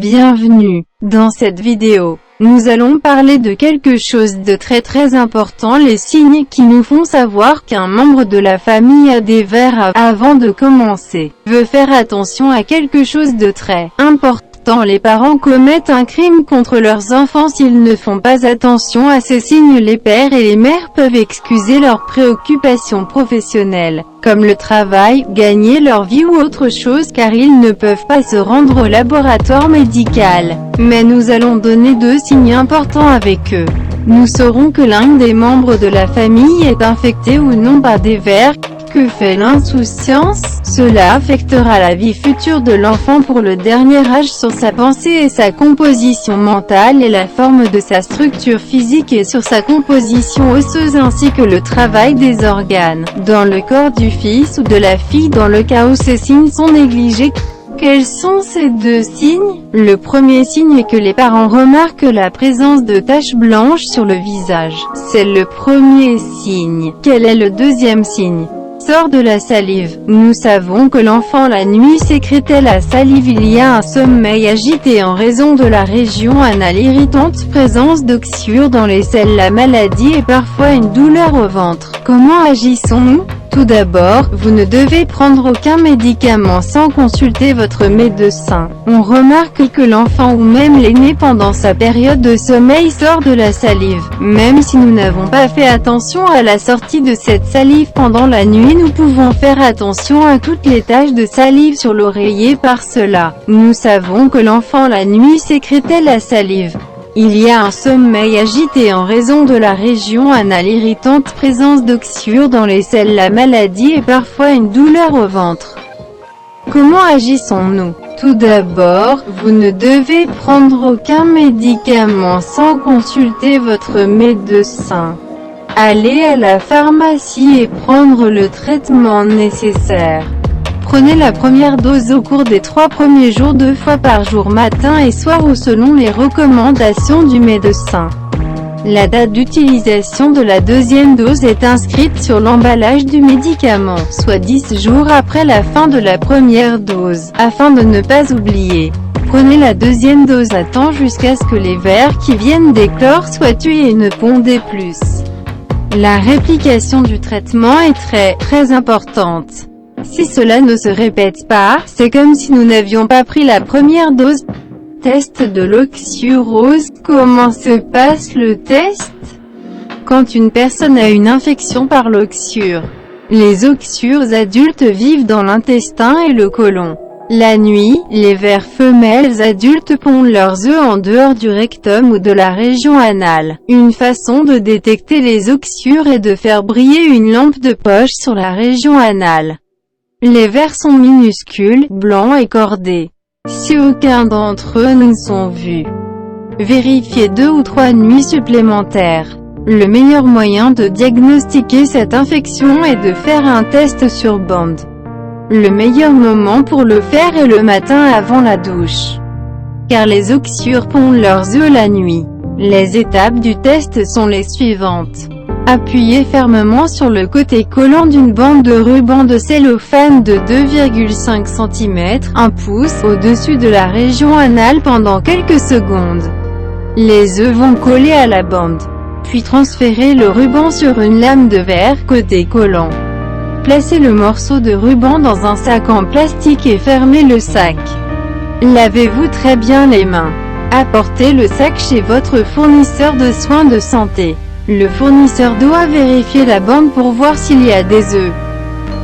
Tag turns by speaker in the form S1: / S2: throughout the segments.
S1: Bienvenue. Dans cette vidéo, nous allons parler de quelque chose de très important, les signes qui nous font savoir qu'un membre de la famille a des vers. Avant de commencer, veux faire attention à quelque chose de très important. Les parents commettent un crime contre leurs enfants s'ils ne font pas attention à ces signes. Les pères et les mères peuvent excuser leurs préoccupations professionnelles, comme le travail, gagner leur vie ou autre chose, car ils ne peuvent pas se rendre au laboratoire médical. Mais nous allons donner deux signes importants avec eux. Nous saurons que l'un des membres de la famille est infecté ou non par des vers. Que fait l'insouciance? Cela affectera la vie future de l'enfant pour le dernier âge sur sa pensée et sa composition mentale et la forme de sa structure physique et sur sa composition osseuse ainsi que le travail des organes dans le corps du fils ou de la fille dans le cas où ces signes sont négligés. Quels sont ces deux signes? Le premier signe est que les parents remarquent la présence de taches blanches sur le visage. C'est le premier signe. Quel est le deuxième signe? Sort de la salive. Nous savons que l'enfant la nuit sécrétait la salive. Il y a un sommeil agité en raison de la région anale irritante, présence d'oxyure dans les selles, la maladie et parfois une douleur au ventre. Comment agissons-nous? Tout d'abord, vous ne devez prendre aucun médicament sans consulter votre médecin. On remarque que l'enfant ou même l'aîné pendant sa période de sommeil sort de la salive. Même si nous n'avons pas fait attention à la sortie de cette salive pendant la nuit, nous pouvons faire attention à toutes les taches de salive sur l'oreiller. Par cela, nous savons que l'enfant la nuit sécrétait la salive. Il y a un sommeil agité en raison de la région anale irritante, présence d'oxyure dans les selles, la maladie et parfois une douleur au ventre. Comment agissons-nous? Tout d'abord, vous ne devez prendre aucun médicament sans consulter votre médecin. Allez à la pharmacie et prendre le traitement nécessaire. Prenez la première dose au cours des 3 premiers jours 2 fois par jour, matin et soir ou selon les recommandations du médecin. La date d'utilisation de la deuxième dose est inscrite sur l'emballage du médicament, soit 10 jours après la fin de la première dose, afin de ne pas oublier. Prenez la deuxième dose à temps jusqu'à ce que les vers qui viennent d'éclore soient tués et ne pondent plus. La réplication du traitement est très importante. Si cela ne se répète pas, c'est comme si nous n'avions pas pris la première dose. Test de l'oxyrose. Comment se passe le test? Quand une personne a une infection par l'oxyure. Les oxyures adultes vivent dans l'intestin et le côlon. La nuit, les vers femelles adultes pondent leurs œufs en dehors du rectum ou de la région anale. Une façon de détecter les oxyures est de faire briller une lampe de poche sur la région anale. Les vers sont minuscules, blancs et cordés. Si aucun d'entre eux ne sont vus, vérifiez 2 ou 3 nuits supplémentaires. Le meilleur moyen de diagnostiquer cette infection est de faire un test sur bande. Le meilleur moment pour le faire est le matin avant la douche, car les oxyures pondent leurs œufs la nuit. Les étapes du test sont les suivantes. Appuyez fermement sur le côté collant d'une bande de ruban de cellophane de 2,5 cm, 1 pouce, au-dessus de la région anale pendant quelques secondes. Les œufs vont coller à la bande. Puis transférez le ruban sur une lame de verre, côté collant. Placez le morceau de ruban dans un sac en plastique et fermez le sac. Lavez-vous très bien les mains. Apportez le sac chez votre fournisseur de soins de santé. Le fournisseur doit vérifier la bande pour voir s'il y a des œufs.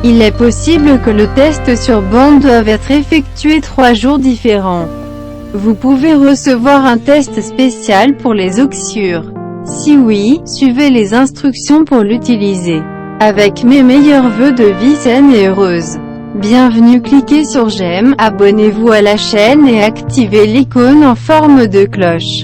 S1: Il est possible que le test sur bande doive être effectué 3 jours différents. Vous pouvez recevoir un test spécial pour les oxyures. Si oui, suivez les instructions pour l'utiliser. Avec mes meilleurs vœux de vie saine et heureuse. Bienvenue, cliquez sur j'aime, abonnez-vous à la chaîne et activez l'icône en forme de cloche.